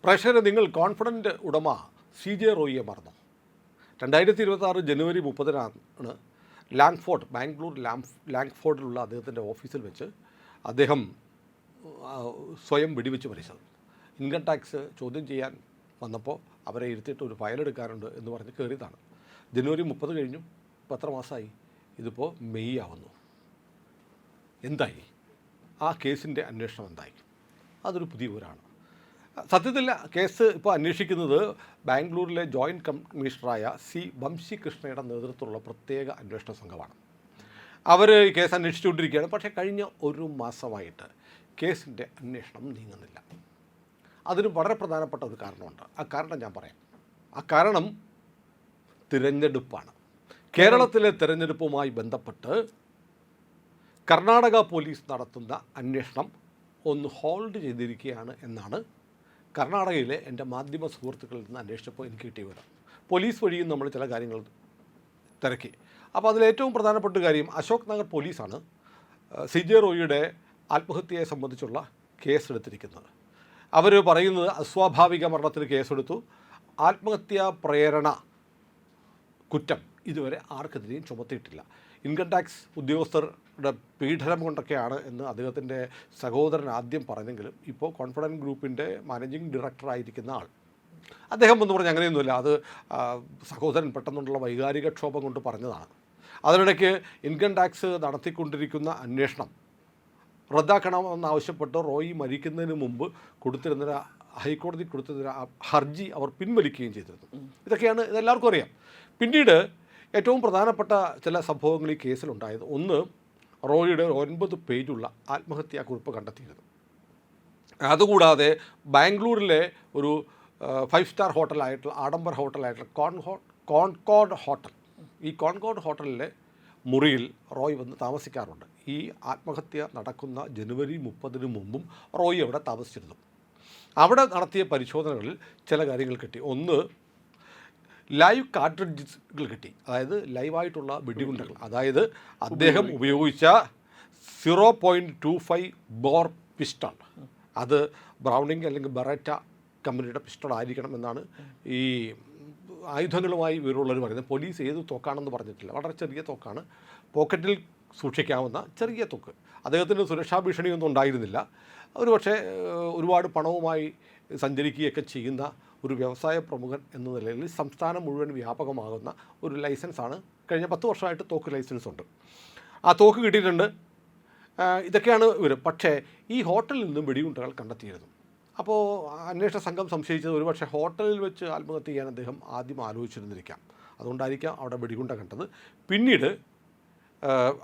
പ്രേക്ഷകരെ, നിങ്ങൾ കോൺഫിഡൻ്റ് ഉടമ CJ റോയിയെ മറന്നു. 2026 ജനുവരി 30 ലാംഗ്ഫോർഡ്, ബാംഗ്ലൂർ ലാംഗ്ഫോർഡിലുള്ള അദ്ദേഹത്തിൻ്റെ ഓഫീസിൽ വെച്ച് അദ്ദേഹം സ്വയം വെടിവെച്ച് മരിച്ചത്. ഇൻകം ടാക്സ് ചോദ്യം ചെയ്യാൻ വന്നപ്പോൾ അവരെ ഇരുത്തിയിട്ട് ഒരു ഫയലെടുക്കാറുണ്ട് എന്ന് പറഞ്ഞ് കയറിയതാണ്. ജനുവരി 30 കഴിഞ്ഞു, ഇപ്പോൾ എത്ര മാസമായി? ഇതിപ്പോൾ മെയ് ആവുന്നു. എന്തായി ആ കേസിൻ്റെ അന്വേഷണം? എന്തായി? അതൊരു പുതിയ ഊരാണ്. സത്യത്തിൽ കേസ് ഇപ്പോൾ അന്വേഷിക്കുന്നത് ബാംഗ്ലൂരിലെ ജോയിൻറ്റ് കമ്മീഷണറായ വംശി കൃഷ്ണയുടെ നേതൃത്വത്തിലുള്ള പ്രത്യേക അന്വേഷണ സംഘമാണ്. അവർ ഈ കേസ് അന്വേഷിച്ചുകൊണ്ടിരിക്കുകയാണ്. പക്ഷേ കഴിഞ്ഞ ഒരു മാസമായിട്ട് കേസിൻ്റെ അന്വേഷണം നീങ്ങുന്നില്ല. അതിന് വളരെ പ്രധാനപ്പെട്ട ഒരു കാരണമുണ്ട്. ആ കാരണം ഞാൻ പറയാം. ആ കാരണം തിരഞ്ഞെടുപ്പാണ്. കേരളത്തിലെ തിരഞ്ഞെടുപ്പുമായി ബന്ധപ്പെട്ട് കർണാടക പോലീസ് നടത്തുന്ന അന്വേഷണം ഒന്ന് ഹോൾഡ് ചെയ്തിരിക്കുകയാണ് എന്നാണ് കർണാടകയിലെ എൻ്റെ മാധ്യമ സുഹൃത്തുക്കളിൽ നിന്ന് അന്വേഷിച്ചപ്പോൾ എനിക്ക് കിട്ടിയ വിവരം. പോലീസ് വഴിയും നമ്മൾ ചില കാര്യങ്ങൾ തിരക്കി. അപ്പോൾ അതിലേറ്റവും പ്രധാനപ്പെട്ട കാര്യം അശോക് നഗർ പോലീസാണ് CJ റോയിയുടെ ആത്മഹത്യയെ സംബന്ധിച്ചുള്ള കേസെടുത്തിരിക്കുന്നത്. അവർ പറയുന്നത് അസ്വാഭാവിക മരണത്തിന് കേസെടുത്തു. ആത്മഹത്യാ പ്രേരണ കുറ്റം ഇതുവരെ ആർക്കെതിരെയും ചുമത്തിയിട്ടില്ല. ഇൻകം ടാക്സ് ഉദ്യോഗസ്ഥരുടെ പീഡനം കൊണ്ടൊക്കെയാണ് എന്ന് അദ്ദേഹത്തിൻ്റെ സഹോദരൻ ആദ്യം പറഞ്ഞെങ്കിലും ഇപ്പോൾ കോൺഫിഡൻറ്റ് ഗ്രൂപ്പിൻ്റെ മാനേജിംഗ് ഡയറക്ടറായിരിക്കുന്ന ആൾ അദ്ദേഹം എന്ന് പറഞ്ഞാൽ അങ്ങനെയൊന്നുമില്ല. അത് സഹോദരൻ പെട്ടെന്നുള്ള വൈകാരിക ക്ഷോഭം കൊണ്ട് പറഞ്ഞതാണ്. അതിനിടയ്ക്ക് ഇൻകം ടാക്സ് നടത്തിക്കൊണ്ടിരിക്കുന്ന അന്വേഷണം റദ്ദാക്കണമെന്നാവശ്യപ്പെട്ട് റോയി മരിക്കുന്നതിന് മുമ്പ് കൊടുത്തിരുന്ന ഹൈക്കോടതി കൊടുത്തിരുന്ന ഹർജി അവർ പിൻവലിക്കുകയും ചെയ്തിരുന്നു. ഇതെല്ലാവർക്കും അറിയാം. പിന്നീട് ഏറ്റവും പ്രധാനപ്പെട്ട ചില സംഭവങ്ങൾ ഈ കേസിലുണ്ടായത്, ഒന്ന്, റോയിയുടെ 9 പേജുള്ള ആത്മഹത്യാക്കുറിപ്പ് കണ്ടെത്തിയിരുന്നു. അതുകൂടാതെ ബാംഗ്ലൂരിലെ ഒരു 5 സ്റ്റാർ ഹോട്ടലായിട്ടുള്ള ആഡംബര ഹോട്ടലായിട്ടുള്ള കോൺകോർഡ് ഹോട്ടൽ, ഈ കോൺകോർഡ് ഹോട്ടലിലെ മുറിയിൽ റോയ് വന്ന് താമസിക്കാറുണ്ട്. ഈ ആത്മഹത്യ നടക്കുന്ന ജനുവരി 30 മുമ്പും റോയ് അവിടെ താമസിച്ചിരുന്നു. അവിടെ നടത്തിയ പരിശോധനകളിൽ ചില കാര്യങ്ങൾ കിട്ടി. ഒന്ന്, ലൈവ് കാർട്രിഡ്ജുകൾ കിട്ടി. അതായത് ലൈവായിട്ടുള്ള വെടിയുണ്ടകൾ. അതായത് അദ്ദേഹം ഉപയോഗിച്ച 0.25 ബോർ പിസ്റ്റൾ, അത് ബ്രൗണിംഗ് അല്ലെങ്കിൽ ബെറേറ്റ കമ്പനിയുടെ പിസ്റ്റൾ ആയിരിക്കണം എന്നാണ് ഈ ആയുധങ്ങളുമായി വിവരമുള്ളവർ പറയുന്നത്. പോലീസ് ഏത് തോക്കാണെന്ന് പറഞ്ഞിട്ടില്ല. വളരെ ചെറിയ തോക്കാണ്, പോക്കറ്റിൽ സൂക്ഷിക്കാവുന്ന ചെറിയ തോക്ക്. അദ്ദേഹത്തിന് സുരക്ഷാ ഭീഷണിയൊന്നും ഉണ്ടായിരുന്നില്ല. പക്ഷേ ഒരുപാട് പണവുമായി സഞ്ചരിക്കുകയൊക്കെ ചെയ്യുന്ന ഒരു വ്യവസായ പ്രമുഖൻ എന്ന നിലയിൽ സംസ്ഥാനം മുഴുവൻ വ്യാപകമാകുന്ന ഒരു ലൈസൻസാണ്. കഴിഞ്ഞ 10 വർഷമായിട്ട് തോക്ക് ലൈസൻസ് ഉണ്ട്. ആ തോക്ക് കിട്ടിയിട്ടുണ്ട്. ഇതൊക്കെയാണ് ഇവർ. പക്ഷേ ഈ ഹോട്ടലിൽ നിന്നും വെടിയുണ്ടകൾ കണ്ടെത്തിയിരുന്നു. അപ്പോൾ അന്വേഷണ സംഘം സംശയിച്ചത് ഒരുപക്ഷെ ഹോട്ടലിൽ വെച്ച് ആത്മഹത്യ ചെയ്യാൻ അദ്ദേഹം ആദ്യം ആലോചിച്ചിരുന്നിരിക്കാം. അതുകൊണ്ടായിരിക്കാം അവിടെ വെടിയുണ്ട കണ്ടത്. പിന്നീട്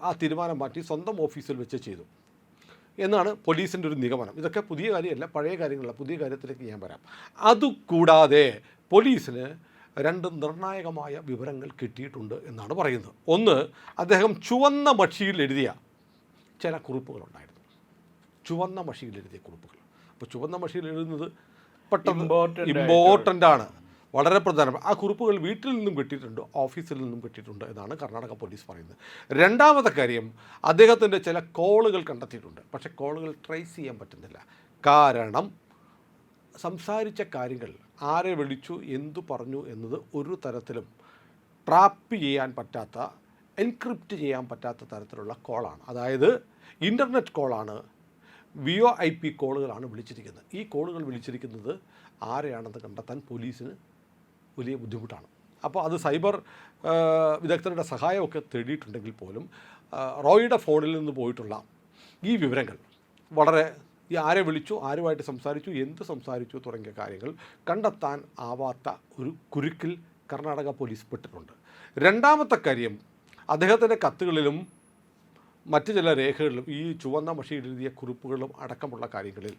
ആ തീരുമാനം മാറ്റി സ്വന്തം ഓഫീസിൽ വെച്ച് ചെയ്തു എന്നാണ് പോലീസിൻ്റെ ഒരു നിഗമനം. ഇതൊക്കെ പുതിയ കാര്യമല്ല, പഴയ കാര്യങ്ങളല്ല. പുതിയ കാര്യത്തിലേക്ക് ഞാൻ വരാം. അതുകൂടാതെ പോലീസിന് 2 നിർണായകമായ വിവരങ്ങൾ കിട്ടിയിട്ടുണ്ട് എന്നാണ് പറയുന്നത്. ഒന്ന്, അദ്ദേഹം ചുവന്ന മഷിയിൽ എഴുതിയ ചില കുറിപ്പുകളുണ്ടായിരുന്നു. ചുവന്ന മഷിയിൽ എഴുതിയ കുറിപ്പുകൾ. അപ്പോൾ ചുവന്ന മഷിയിൽ എഴുതുന്നത് പെട്ടെന്ന് ഇമ്പോർട്ടൻ്റ് ആണ്, വളരെ പ്രധാനപ്പെട്ട. ആ കുറിപ്പുകൾ വീട്ടിൽ നിന്നും കിട്ടിയിട്ടുണ്ട്, ഓഫീസിൽ നിന്നും കിട്ടിയിട്ടുണ്ട് എന്നാണ് കർണാടക പോലീസ് പറയുന്നത്. രണ്ടാമത്തെ കാര്യം, അദ്ദേഹത്തിൻ്റെ ചില കോളുകൾ കണ്ടെത്തിയിട്ടുണ്ട്. പക്ഷേ കോളുകൾ ട്രേസ് ചെയ്യാൻ പറ്റുന്നില്ല. കാരണം സംസാരിച്ച കാര്യങ്ങൾ, ആരെ വിളിച്ചു, എന്തു പറഞ്ഞു എന്നത് ഒരു തരത്തിലും ട്രാപ്പ് ചെയ്യാൻ പറ്റാത്ത, എൻക്രിപ്റ്റ് ചെയ്യാൻ പറ്റാത്ത തരത്തിലുള്ള കോളാണ്. അതായത് ഇൻ്റർനെറ്റ് കോളാണ്, VoIP കോളുകളാണ് വിളിച്ചിരിക്കുന്നത്. ഈ കോളുകൾ വിളിച്ചിരിക്കുന്നത് ആരെയാണെന്ന് കണ്ടെത്താൻ പോലീസിന് വലിയ ബുദ്ധിമുട്ടാണ്. അപ്പോൾ അത് സൈബർ വിദഗ്ധരുടെ സഹായമൊക്കെ തേടിയിട്ടുണ്ടെങ്കിൽ പോലും റോയിയുടെ ഫോണിൽ നിന്ന് പോയിട്ടുള്ള ഈ വിവരങ്ങൾ വളരെ, ഈ ആരെ വിളിച്ചു, ആരുമായിട്ട് സംസാരിച്ചു, എന്ത് സംസാരിച്ചു തുടങ്ങിയ കാര്യങ്ങൾ കണ്ടെത്താൻ ആവാത്ത ഒരു കുരുക്കിൽ കർണാടക പോലീസ് പെട്ടിട്ടുണ്ട്. രണ്ടാമത്തെ കാര്യം, അദ്ദേഹത്തിൻ്റെ കത്തുകളിലും മറ്റ് ചില രേഖകളിലും ഈ ചുവന്ന മഷിയിൽ എഴുതിയ കുറിപ്പുകളും അടക്കമുള്ള കാര്യങ്ങളിൽ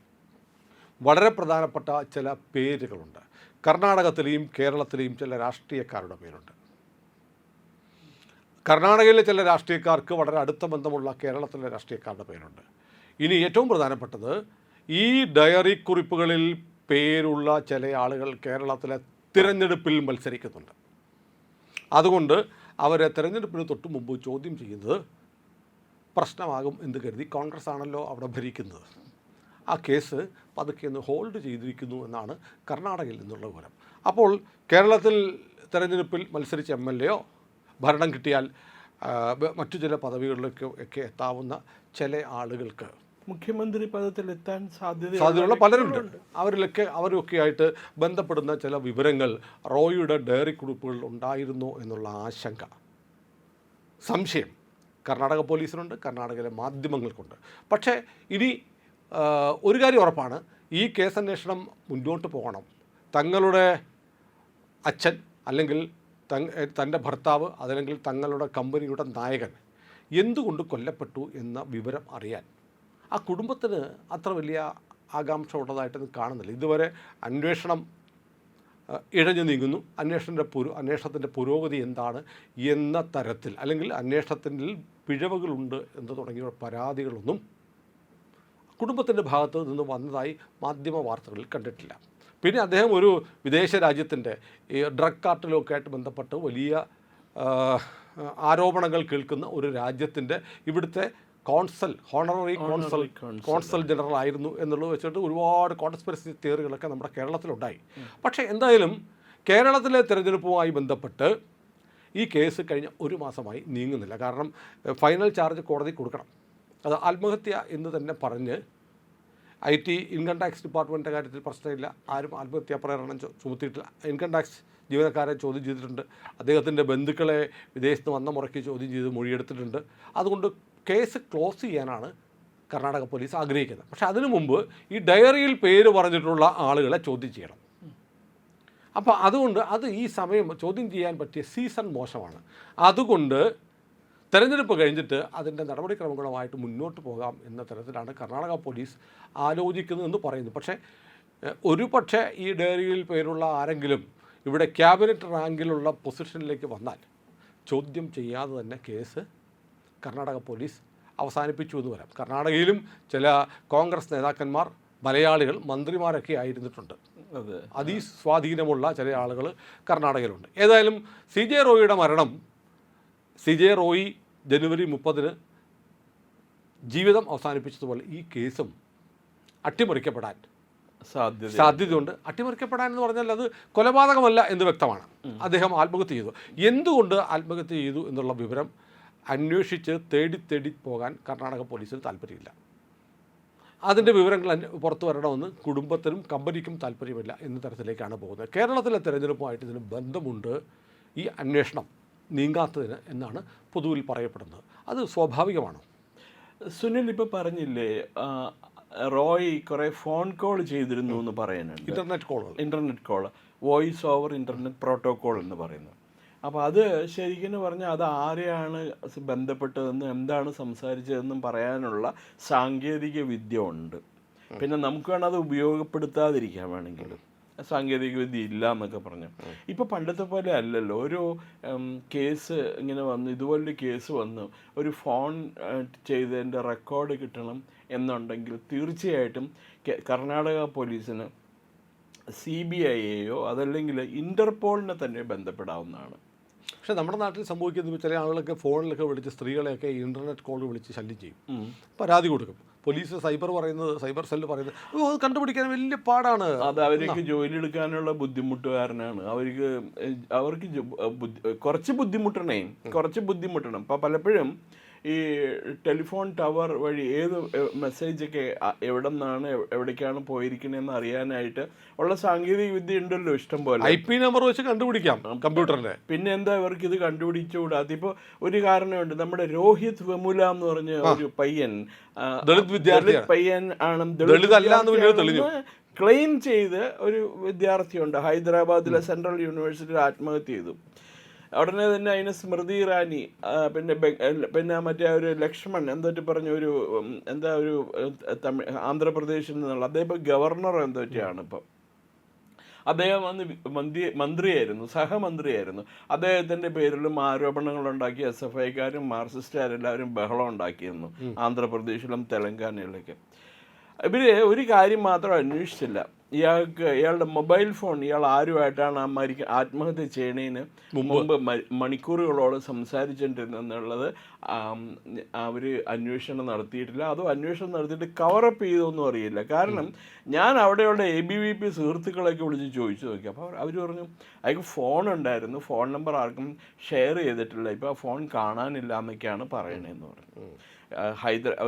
വളരെ പ്രധാനപ്പെട്ട ചില പേരുകളുണ്ട്. കർണാടകത്തിലെയും കേരളത്തിലെയും ചില രാഷ്ട്രീയക്കാരുടെ പേരുണ്ട്. കർണാടകയിലെ ചില രാഷ്ട്രീയക്കാർക്ക് വളരെ അടുത്ത ബന്ധമുള്ള കേരളത്തിലെ രാഷ്ട്രീയക്കാരുടെ പേരുണ്ട്. ഇനി ഏറ്റവും പ്രധാനപ്പെട്ടത്, ഈ ഡയറി കുറിപ്പുകളിൽ പേരുള്ള ചില ആളുകൾ കേരളത്തിലെ തിരഞ്ഞെടുപ്പിൽ മത്സരിക്കുന്നുണ്ട്. അതുകൊണ്ട് അവരെ തിരഞ്ഞെടുപ്പിന് തൊട്ട് മുമ്പ് ചോദ്യം ചെയ്യുന്നത് പ്രശ്നമാകും എന്ന് കരുതി. കോൺഗ്രസ് ആണല്ലോ അവിടെ ഭരിക്കുന്നത്. ആ കേസ് പതുക്കെ ഒന്ന് ഹോൾഡ് ചെയ്തിരിക്കുന്നു എന്നാണ് കർണാടകയിൽ നിന്നുള്ള വിവരം. അപ്പോൾ കേരളത്തിൽ തെരഞ്ഞെടുപ്പിൽ മത്സരിച്ച MLA ഭരണം കിട്ടിയാൽ മറ്റു ചില പദവികളിലേക്ക് എത്താവുന്ന ചില ആളുകൾക്ക് മുഖ്യമന്ത്രി പദത്തിലെത്താൻ സാധ്യതയുള്ള പലരുണ്ട്. അവരൊക്കെ ആയിട്ട് ബന്ധപ്പെടുന്ന ചില വിവരങ്ങൾ റോയിയുടെ ഡയറി കുറിപ്പുകളിൽ ഉണ്ടായിരുന്നോ എന്നുള്ള ആശങ്ക, സംശയം കർണാടക പോലീസിനുണ്ട്, കർണാടകയിലെ മാധ്യമങ്ങൾക്കുണ്ട്. പക്ഷേ ഇനി ഒരു കാര്യം ഉറപ്പാണ്, ഈ കേസന്വേഷണം മുന്നോട്ട് പോകണം. തങ്ങളുടെ അച്ഛൻ അല്ലെങ്കിൽ തൻ്റെ ഭർത്താവ് അതല്ലെങ്കിൽ തങ്ങളുടെ കമ്പനിയുടെ നായകൻ എന്തുകൊണ്ട് കൊല്ലപ്പെട്ടു എന്ന വിവരം അറിയാൻ ആ കുടുംബത്തിന് അത്ര വലിയ ആകാംക്ഷ ഉള്ളതായിട്ടൊന്നും കാണുന്നില്ല. ഇതുവരെ അന്വേഷണം ഇഴഞ്ഞു നീങ്ങുന്നു. അന്വേഷണത്തിൻ്റെ പുരോഗതി എന്താണ് എന്ന തരത്തിൽ അല്ലെങ്കിൽ അന്വേഷണത്തിൽ പിഴവുകളുണ്ട് എന്ന് തുടങ്ങിയ പരാതികളൊന്നും കുടുംബത്തിൻ്റെ ഭാഗത്ത് നിന്ന് വന്നതായി മാധ്യമ വാർത്തകളിൽ കണ്ടിട്ടില്ല. പിന്നെ അദ്ദേഹം ഒരു വിദേശ രാജ്യത്തിൻ്റെ ഈ ഡ്രഗ് കാർട്ടലൊക്കെ ആയിട്ട് ബന്ധപ്പെട്ട് വലിയ ആരോപണങ്ങൾ കേൾക്കുന്ന ഒരു രാജ്യത്തിൻ്റെ ഇവിടുത്തെ ഹോണററി കോൺസൽ ജനറൽ ആയിരുന്നു എന്നുള്ളത് വെച്ചിട്ട് ഒരുപാട് കോൺസ്പിറസി തിയറികളൊക്കെ നമ്മുടെ കേരളത്തിലുണ്ടായി. പക്ഷേ എന്തായാലും കേരളത്തിലെ തിരഞ്ഞെടുപ്പുമായി ബന്ധപ്പെട്ട് ഈ കേസ് കഴിഞ്ഞ ഒരു മാസമായി നീങ്ങുന്നില്ല. കാരണം ഫൈനൽ ചാർജ് കോടതി കൊടുക്കണം. അത് ആത്മഹത്യ എന്ന് തന്നെ പറഞ്ഞ് IT ഇൻകം ടാക്സ് ഡിപ്പാർട്ട്മെൻറ്റിൻ്റെ കാര്യത്തിൽ പ്രശ്നമില്ല, ആരും ആത്മഹത്യാ പ്രേരണം ചുമത്തിയിട്ടില്ല. ഇൻകം ടാക്സ് ജീവനക്കാരെ ചോദ്യം ചെയ്തിട്ടുണ്ട്, അദ്ദേഹത്തിൻ്റെ ബന്ധുക്കളെ വിദേശത്ത് വന്ന മുറയ്ക്ക് ചോദ്യം ചെയ്ത് മൊഴിയെടുത്തിട്ടുണ്ട്. അതുകൊണ്ട് കേസ് ക്ലോസ് ചെയ്യാനാണ് കർണാടക പോലീസ് ആഗ്രഹിക്കുന്നത്. പക്ഷേ അതിനു മുമ്പ് ഈ ഡയറിയിൽ പേര് പറഞ്ഞിട്ടുള്ള ആളുകളെ ചോദ്യം ചെയ്യണം. അപ്പോൾ അതുകൊണ്ട് ഈ സമയം ചോദ്യം ചെയ്യാൻ പറ്റിയ സീസൺ മോശമാണ്. അതുകൊണ്ട് തെരഞ്ഞെടുപ്പ് കഴിഞ്ഞിട്ട് അതിൻ്റെ നടപടിക്രമങ്ങളുമായിട്ട് മുന്നോട്ട് പോകാം എന്ന തരത്തിലാണ് കർണാടക പോലീസ് ആലോചിക്കുന്നതെന്ന് പറയുന്നു. പക്ഷേ ഈ ഡയറിയിൽ പേരുള്ള ആരെങ്കിലും ഇവിടെ ക്യാബിനറ്റ് റാങ്കിലുള്ള പൊസിഷനിലേക്ക് വന്നാൽ ചോദ്യം ചെയ്യാതെ തന്നെ കേസ് കർണാടക പോലീസ് അവസാനിപ്പിച്ചു എന്ന് വരാം. കർണാടകയിലും ചില കോൺഗ്രസ് നേതാക്കന്മാർ മലയാളികൾ മന്ത്രിമാരൊക്കെ ആയിരുന്നിട്ടുണ്ട്. അതിസ്വാധീനമുള്ള ചില ആളുകൾ കർണാടകയിലുണ്ട്. ഏതായാലും CJ റോയിയുടെ മരണം, CJ റോയി ജനുവരി 30 ജീവിതം അവസാനിപ്പിച്ചതുപോലെ ഈ കേസും അട്ടിമറിക്കപ്പെടാൻ സാധ്യതയുണ്ട്. അട്ടിമറിക്കപ്പെടാൻ എന്ന് പറഞ്ഞാൽ അത് കൊലപാതകമല്ല എന്ന് വ്യക്തമാണ്. അദ്ദേഹം ആത്മഹത്യ ചെയ്തു. എന്തുകൊണ്ട് ആത്മഹത്യ ചെയ്തു എന്നുള്ള വിവരം അന്വേഷിച്ച് തേടി പോകാൻ കർണാടക പോലീസിന് താല്പര്യമില്ല. അതിൻ്റെ വിവരങ്ങൾ പുറത്തു വരണമെന്ന് കുടുംബത്തിനും കമ്പനിക്കും താല്പര്യമില്ല എന്ന തരത്തിലേക്കാണ് പോകുന്നത്. കേരളത്തിലെ തെരഞ്ഞെടുപ്പുമായിട്ട് ഇതിന് ബന്ധമുണ്ട് ഈ അന്വേഷണം നീങ്ങാത്തതിന് എന്നാണ് പൊതുവിൽ പറയപ്പെടുന്നത്. അത് സ്വാഭാവികമാണ്. സുനിൽ ഇപ്പോൾ പറഞ്ഞില്ലേ, റോയ് കുറേ ഫോൺ കോൾ ചെയ്തിരുന്നു എന്ന് പറയുന്നുണ്ട്. Internet call, voice over internet protocol എന്ന് പറയുന്നത്. അപ്പോൾ അത് ശരിക്കും പറഞ്ഞാൽ അത് ആരെയാണ് ബന്ധപ്പെട്ടതെന്നും എന്താണ് സംസാരിച്ചതെന്നും പറയാനുള്ള സാങ്കേതിക വിദ്യ ഉണ്ട്. പിന്നെ നമുക്ക് വേണം അത് ഉപയോഗപ്പെടുത്താതിരിക്കാൻ വേണമെങ്കിൽ. സാങ്കേതിക വിദ്യ ഇല്ല എന്നൊക്കെ പറഞ്ഞു. ഇപ്പോൾ പണ്ടത്തെ പോലെ അല്ലല്ലോ. ഒരു കേസ് ഇങ്ങനെ വന്നു, ഇതുപോലൊരു കേസ് വന്നു, ഒരു ഫോൺ ചെയ്തതിൻ്റെ റെക്കോർഡ് കിട്ടണം എന്നുണ്ടെങ്കിൽ തീർച്ചയായിട്ടും കർണാടക പോലീസിന് CBIയെയോ അതല്ലെങ്കിൽ ഇന്റർപോളിനെ തന്നെ ബന്ധപ്പെടാവുന്നതാണ്. പക്ഷേ നമ്മുടെ നാട്ടിൽ സംഭവിക്കുന്നത് ചില ആളുകളൊക്കെ ഫോണിലൊക്കെ വിളിച്ച് സ്ത്രീകളെയൊക്കെ ഇൻ്റർനെറ്റ് കോൾ വിളിച്ച് ശല്യം ചെയ്യും, പരാതി കൊടുക്കും. പോലീസ് സൈബർ സെല്ല് പറയുന്നത് അത് കണ്ടുപിടിക്കാൻ വലിയ പാടാണ്. അത് അവർക്ക് ജോലി എടുക്കാനുള്ള ബുദ്ധിമുട്ട് കാരണമാണ്. അവർക്ക് കുറച്ച് ബുദ്ധിമുട്ടണം. അപ്പോൾ പലപ്പോഴും ഈ ടെലിഫോൺ ടവർ വഴി ഏത് മെസ്സേജൊക്കെ എവിടെ നിന്നാണ് എവിടേക്കാണ് പോയിരിക്കണതെന്ന് അറിയാനായിട്ട് ഉള്ള സാങ്കേതിക വിദ്യ ഉണ്ടല്ലോ ഇഷ്ടം പോലെ. IP നമ്പർ വെച്ച് കണ്ടുപിടിക്കാം കമ്പ്യൂട്ടറിൻ്റെ. പിന്നെ എന്താ ഇവർക്ക് ഇത് കണ്ടുപിടിച്ചുകൂടാ? അതിപ്പോൾ ഒരു കാരണമുണ്ട്. നമ്മുടെ രോഹിത് വെമുല എന്ന് പറഞ്ഞ ഒരു പയ്യൻ, ദളിത് പയ്യൻ ആണ്, ക്ലെയിം ചെയ്ത് ഒരു വിദ്യാർത്ഥിയുണ്ട് ഹൈദരാബാദിലെ സെൻട്രൽ യൂണിവേഴ്സിറ്റിയിൽ ആത്മഹത്യ ചെയ്തു. ഉടനെ തന്നെ അതിന് സ്മൃതി ഇറാനി, പിന്നെ മറ്റേ ഒരു ലക്ഷ്മൺ എന്തൊക്കെ പറഞ്ഞ ഒരു ആന്ധ്രാപ്രദേശിൽ നിന്നുള്ള അദ്ദേഹം ഗവർണർ എന്തൊക്കെയാണ് ഇപ്പം. അദ്ദേഹം വന്ന് മന്ത്രിയായിരുന്നു, സഹമന്ത്രിയായിരുന്നു. അദ്ദേഹത്തിൻ്റെ പേരിലും ആരോപണങ്ങളുണ്ടാക്കി SFIക്കാരും മാർക്സിസ്റ്റുകാരെല്ലാവരും ബഹളം ഉണ്ടാക്കിയിരുന്നു ആന്ധ്രാപ്രദേശിലും തെലങ്കാനയിലൊക്കെ. ഇവർ ഒരു കാര്യം മാത്രം അന്വേഷിച്ചില്ല, ഇയാളുടെ മൊബൈൽ ഫോൺ ഇയാൾ ആരുമായിട്ടാണ് ആത്മഹത്യ ചെയ്യണതിന് മുമ്പ് മണിക്കൂറുകളോളം സംസാരിച്ചിട്ടുണ്ടെന്നുള്ളത് അവർ അന്വേഷണം നടത്തിയിട്ടില്ല. അതും അന്വേഷണം നടത്തിയിട്ട് കവറപ്പ് ചെയ്തൊന്നും അറിയില്ല. കാരണം ഞാൻ അവിടെയുള്ള ABVP സുഹൃത്തുക്കളൊക്കെ വിളിച്ച് ചോദിച്ചു നോക്കി. അപ്പോൾ അവർ പറഞ്ഞു അയാൾക്ക് ഫോൺ ഉണ്ടായിരുന്നു, ഫോൺ നമ്പർ ആർക്കും ഷെയർ ചെയ്തിട്ടില്ല, ഇപ്പോൾ ആ ഫോൺ കാണാനില്ല എന്നൊക്കെയാണ് പറയണതെന്ന് പറഞ്ഞു.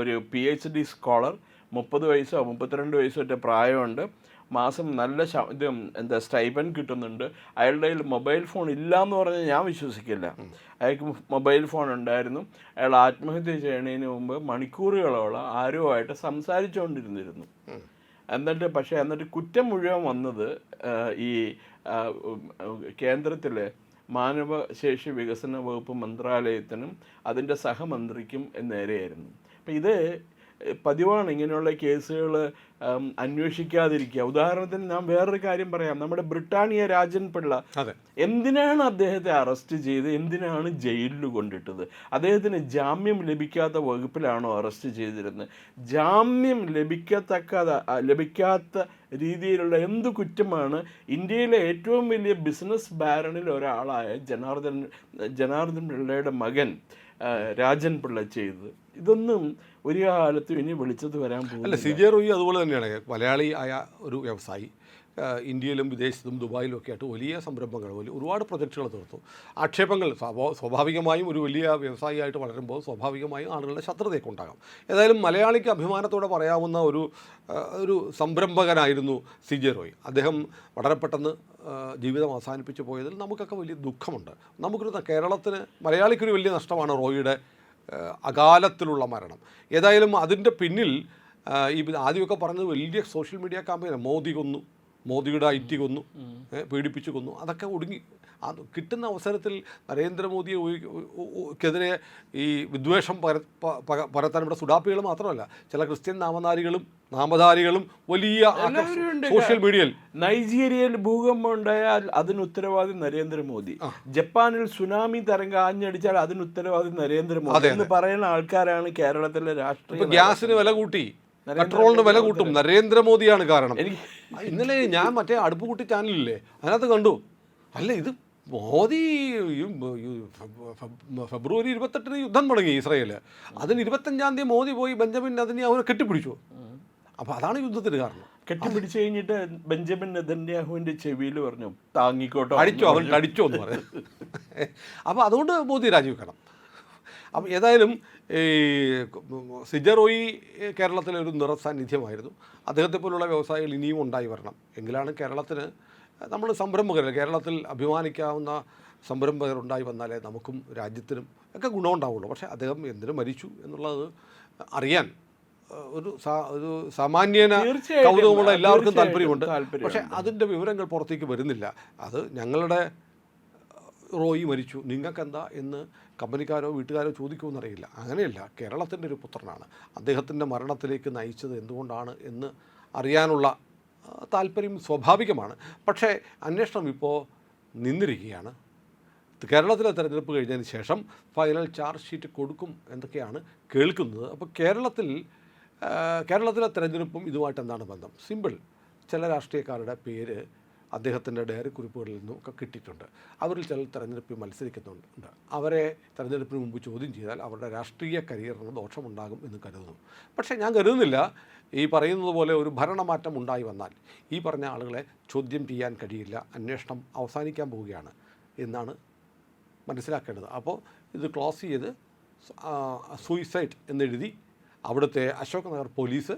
ഒരു PhD സ്കോളർ, 30 വയസ്സോ 32 വയസ്സോ ഒറ്റ പ്രായമുണ്ട്, മാസം നല്ല എന്താ സ്റ്റൈപ്പൻ കിട്ടുന്നുണ്ട്. അയാളുടെ കയ്യിൽ മൊബൈൽ ഫോൺ ഇല്ല എന്ന് പറഞ്ഞാൽ ഞാൻ വിശ്വസിക്കില്ല. അയാൾക്ക് മൊബൈൽ ഫോൺ ഉണ്ടായിരുന്നു. അയാൾ ആത്മഹത്യ ചെയ്യുന്നതിന് മുമ്പ് മണിക്കൂറുകളോളം ആരുമായിട്ട് സംസാരിച്ചുകൊണ്ടിരുന്നിരുന്നു. എന്നിട്ട് കുറ്റം മുഴുവൻ വന്നത് ഈ കേന്ദ്രത്തിലെ മാനവശേഷി വികസന വകുപ്പ് മന്ത്രാലയത്തിനും അതിൻ്റെ സഹമന്ത്രിക്കും നേരെയായിരുന്നു. അപ്പം ഇത് പതിവാണ് ഇങ്ങനെയുള്ള കേസുകൾ അന്വേഷിക്കാതിരിക്കുക. ഉദാഹരണത്തിന് ഞാൻ വേറൊരു കാര്യം പറയാം. നമ്മുടെ ബ്രിട്ടാനിയ രാജൻ പിള്ള, എന്തിനാണ് അദ്ദേഹത്തെ അറസ്റ്റ് ചെയ്ത്, എന്തിനാണ് ജയിലിൽ കൊണ്ടിട്ടത്? അദ്ദേഹത്തിന് ജാമ്യം ലഭിക്കാത്ത വകുപ്പിലാണോ അറസ്റ്റ് ചെയ്തിരുന്നത്? ജാമ്യം ലഭിക്കാത്ത രീതിയിലുള്ള എന്ത് കുറ്റമാണ് ഇന്ത്യയിലെ ഏറ്റവും വലിയ ബിസിനസ് ബാരണിൽ ഒരാളായ ജനാർദ്ദൻ പിള്ളയുടെ മകൻ രാജൻ പിള്ള ചെയ്തത്? ഇതൊന്നും ഒരു കാലത്തും ഇനി വിളിച്ചത് വരാൻ പോകുന്നില്ല. CJ റോയി അതുപോലെ തന്നെയാണ്. മലയാളി ആയ ഒരു വ്യവസായി ഇന്ത്യയിലും വിദേശത്തും ദുബായിലും ഒക്കെ ആയിട്ട് വലിയ സംരംഭങ്ങൾ, ഒരുപാട് പ്രൊജക്റ്റുകൾ തീർത്തു. ആക്ഷേപങ്ങൾ സ്വാഭാവികമായും ഒരു വലിയ വ്യവസായിയായിട്ട് വളരുമ്പോൾ സ്വാഭാവികമായും ആളുകളുടെ ശത്രുതയൊക്കെ ഉണ്ടാകാം. ഏതായാലും മലയാളിക്ക് അഭിമാനത്തോടെ പറയാവുന്ന ഒരു സംരംഭകനായിരുന്നു CJ റോയി. അദ്ദേഹം വളരെ പെട്ടെന്ന് ജീവിതം അവസാനിപ്പിച്ചു പോയതിൽ നമുക്കൊക്കെ വലിയ ദുഃഖമുണ്ട്. കേരളത്തിന്, മലയാളിക്കൊരു വലിയ നഷ്ടമാണ് റോയിയുടെ അകാലത്തിലുള്ള മരണം. ഏതായാലും അതിൻ്റെ പിന്നിൽ ഈ ആദ്യമൊക്കെ പറഞ്ഞത് വലിയ സോഷ്യൽ മീഡിയ ക്യാമ്പയിനാണ്. മോദി കൊന്നു, മോദിയുടെ IT കൊന്നു, പീഡിപ്പിച്ചു കൊന്നു. അതൊക്കെ ഒടുങ്ങി. അത് കിട്ടുന്ന അവസരത്തിൽ നരേന്ദ്രമോദിക്കെതിരെ ഈ വിദ്വേഷം പരത്താൻ ഇവിടെ സുഡാപ്പികൾ മാത്രമല്ല, ചില ക്രിസ്ത്യൻ നാമധാരികളും വലിയ സോഷ്യൽ മീഡിയയിൽ. നൈജീരിയയിൽ ഭൂകമ്പം ഉണ്ടായാൽ അതിന് ഉത്തരവാദി നരേന്ദ്രമോദി, ജപ്പാനിൽ സുനാമി തരംഗം ആഞ്ഞടിച്ചാൽ അതിന് ഉത്തരവാദി നരേന്ദ്രമോദി എന്ന് പറയുന്ന ആൾക്കാരാണ് കേരളത്തിലെ രാഷ്ട്രീയ. ഗ്യാസിന് വില കൂട്ടി, പെട്രോളിന് വില കൂട്ടും, നരേന്ദ്രമോദിയാണ് കാരണം. ഇന്നലെ ഞാൻ മറ്റേ അടുപ്പുകൂട്ടി ചാനലില്ലേ, അതിനകത്ത് കണ്ടു, അല്ല ഇത് മോദി ഫെബ്രുവരി 28 യുദ്ധം തുടങ്ങി ഇസ്രായേൽ. അതിന് 25-ാം തീയതി മോദി പോയി ബെഞ്ചമിൻ നെതന്യാഹുവിനെ കെട്ടിപ്പിടിച്ചു. അപ്പോൾ അതാണ് യുദ്ധത്തിന് കാരണം. കെട്ടിപ്പിടിച്ച് കഴിഞ്ഞിട്ട് ബെഞ്ചമിൻ നെതന്യാഹുവിൻ്റെ ചെവിയിൽ പറഞ്ഞു താങ്ങിക്കോട്ടോ, അവൻ അടിച്ചോ എന്ന് പറഞ്ഞു. അപ്പോൾ അതുകൊണ്ട് മോദി രാജിവെക്കണം. അപ്പം ഏതായാലും ഈ CJ റോയി കേരളത്തിലെ ഒരു നിറസാന്നിധ്യമായിരുന്നു. അദ്ദേഹത്തെ പോലുള്ള വ്യവസായികൾ ഇനിയും ഉണ്ടായി വരണം. എങ്കിലാണ് കേരളത്തിന്, നമ്മൾ സംരംഭകർ, കേരളത്തിൽ അഭിമാനിക്കാവുന്ന സംരംഭകരുണ്ടായി വന്നാലേ നമുക്കും രാജ്യത്തിനും ഒക്കെ ഗുണമുണ്ടാവുള്ളൂ. പക്ഷേ അദ്ദേഹം എന്തിനു മരിച്ചു എന്നുള്ളത് അറിയാൻ ഒരു സാമാന്യന കൗതുകമുള്ള എല്ലാവർക്കും താല്പര്യമുണ്ട്. പക്ഷേ അതിൻ്റെ വിവരങ്ങൾ പുറത്തേക്ക് വരുന്നില്ല. അത് ഞങ്ങളുടെ റോയി മരിച്ചു, നിങ്ങൾക്കെന്താ എന്ന് കമ്പനിക്കാരോ വീട്ടുകാരോ ചോദിക്കുമെന്നറിയില്ല. അങ്ങനെയല്ല, കേരളത്തിൻ്റെ ഒരു പുത്രനാണ്. അദ്ദേഹത്തിൻ്റെ മരണത്തിലേക്ക് നയിച്ചത് എന്തുകൊണ്ടാണ് എന്ന് അറിയാനുള്ള താല്പര്യം സ്വാഭാവികമാണ്. പക്ഷേ അന്വേഷണം ഇപ്പോൾ നിന്നിരിക്കുകയാണ്. കേരളത്തിലെ തെരഞ്ഞെടുപ്പ് കഴിഞ്ഞതിന് ശേഷം ഫൈനൽ ചാർജ് ഷീറ്റ് കൊടുക്കും എന്നൊക്കെയാണ് കേൾക്കുന്നത്. അപ്പോൾ കേരളത്തിലെ തെരഞ്ഞെടുപ്പും ഇതുമായിട്ട് എന്താണ് ബന്ധം? സിമ്പിൾ. ചില രാഷ്ട്രീയക്കാരുടെ പേര് അദ്ദേഹത്തിൻ്റെ ഡയറി കുറിപ്പുകളിൽ നിന്നും ഒക്കെ കിട്ടിയിട്ടുണ്ട്. അവരിൽ ചില തെരഞ്ഞെടുപ്പിൽ മത്സരിക്കുന്നുണ്ട്. അവരെ തെരഞ്ഞെടുപ്പിന് മുമ്പ് ചോദ്യം ചെയ്താൽ അവരുടെ രാഷ്ട്രീയ കരിയറിന് ദോഷമുണ്ടാകും എന്ന് കരുതുന്നു. പക്ഷേ ഞാൻ കരുതുന്നില്ല. ഈ പറയുന്നത് പോലെ ഒരു ഭരണമാറ്റം ഉണ്ടായി വന്നാൽ ഈ പറഞ്ഞ ആളുകളെ ചോദ്യം ചെയ്യാൻ കഴിയില്ല. അന്വേഷണം അവസാനിക്കാൻ പോവുകയാണ് എന്നാണ് മനസ്സിലാക്കേണ്ടത്. അപ്പോൾ ഇത് ക്ലോസ് ചെയ്ത് സൂയിസൈഡ് എന്നെഴുതി അവിടുത്തെ അശോക് നഗർ പോലീസ്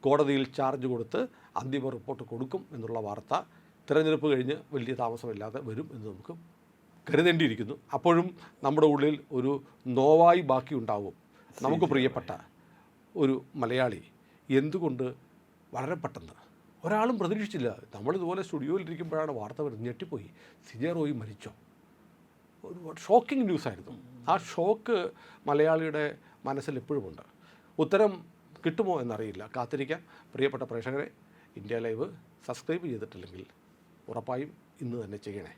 കോടതിയിൽ ചാർജ് കൊടുത്ത് അന്തിമ റിപ്പോർട്ട് കൊടുക്കും എന്നുള്ള വാർത്ത തിരഞ്ഞെടുപ്പ് കഴിഞ്ഞ് വലിയ താമസമില്ലാതെ വരും എന്ന് നമുക്ക് കരുതേണ്ടിയിരിക്കുന്നു. അപ്പോഴും നമ്മുടെ ഉള്ളിൽ ഒരു നോവായി ബാക്കി ഉണ്ടാവും. നമുക്ക് പ്രിയപ്പെട്ട ഒരു മലയാളി എന്തുകൊണ്ട് വളരെ പെട്ടെന്ന്, ഒരാളും പ്രതീക്ഷിച്ചില്ല. നമ്മളിതുപോലെ സ്റ്റുഡിയോയിലിരിക്കുമ്പോഴാണ് വാർത്ത വരുന്നത്. ഞെട്ടിപ്പോയി, CJ റോയി മരിച്ചോ? ഒരു ഷോക്കിംഗ് ന്യൂസായിരുന്നു. ആ ഷോക്ക് മലയാളിയുടെ മനസ്സിൽ എപ്പോഴുമുണ്ട്. ഉത്തരം കിട്ടുമോ എന്നറിയില്ല, കാത്തിരിക്കാം. പ്രിയപ്പെട്ട പ്രേക്ഷകരെ, ഇന്ത്യ ലൈവ് സബ്സ്ക്രൈബ് ചെയ്തിട്ടില്ലെങ്കിൽ ഉറപ്പായും ഇന്ന് തന്നെ ചെയ്യണേ.